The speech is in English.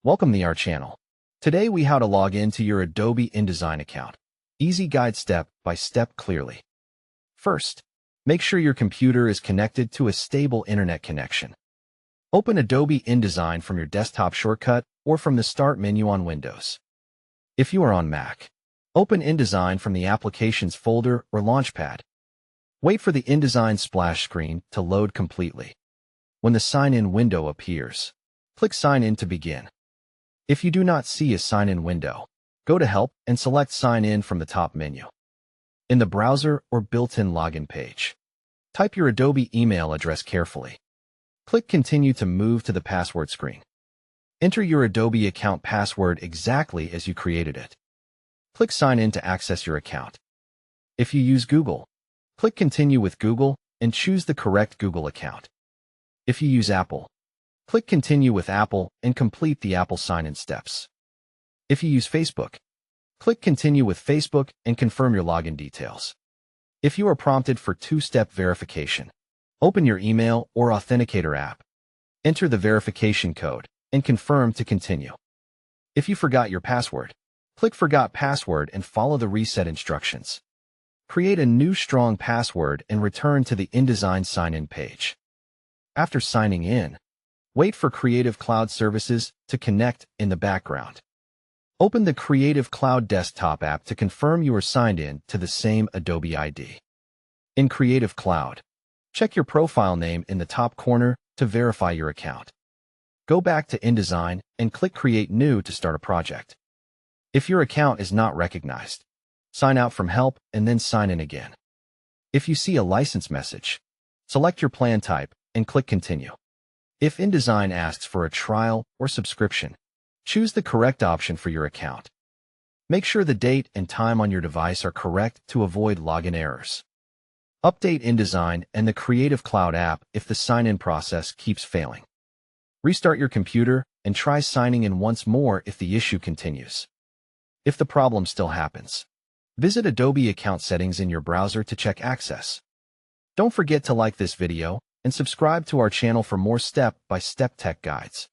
Welcome to our channel. Today we how to log into your Adobe InDesign account. Easy guide step by step clearly. First, make sure your computer is connected to a stable internet connection. Open Adobe InDesign from your desktop shortcut or from the Start menu on Windows. If you are on Mac, open InDesign from the Applications folder or Launchpad. Wait for the InDesign splash screen to load completely. When the sign-in window appears, click Sign In to begin. If you do not see a sign-in window, go to Help and select Sign In from the top menu. In the browser or built-in login page, type your Adobe email address carefully. Click Continue to move to the password screen. Enter your Adobe account password exactly as you created it. Click Sign In to access your account. If you use Google, click Continue with Google and choose the correct Google account. If you use Apple, click Continue with Apple and complete the Apple sign-in steps. If you use Facebook, click Continue with Facebook and confirm your login details. If you are prompted for two-step verification, open your email or Authenticator app, enter the verification code, and confirm to continue. If you forgot your password, click Forgot Password and follow the reset instructions. Create a new strong password and return to the InDesign sign-in page. After signing in, wait for Creative Cloud Services to connect in the background. Open the Creative Cloud desktop app to confirm you are signed in to the same Adobe ID. In Creative Cloud, check your profile name in the top corner to verify your account. Go back to InDesign and click Create New to start a project. If your account is not recognized, sign out from Help and then sign in again. If you see a license message, select your plan type and click Continue. If InDesign asks for a trial or subscription, choose the correct option for your account. Make sure the date and time on your device are correct to avoid login errors. Update InDesign and the Creative Cloud app if the sign-in process keeps failing. Restart your computer and try signing in once more if the issue continues. If the problem still happens, visit Adobe Account Settings in your browser to check access. Don't forget to like this video and subscribe to our channel for more step-by-step tech guides.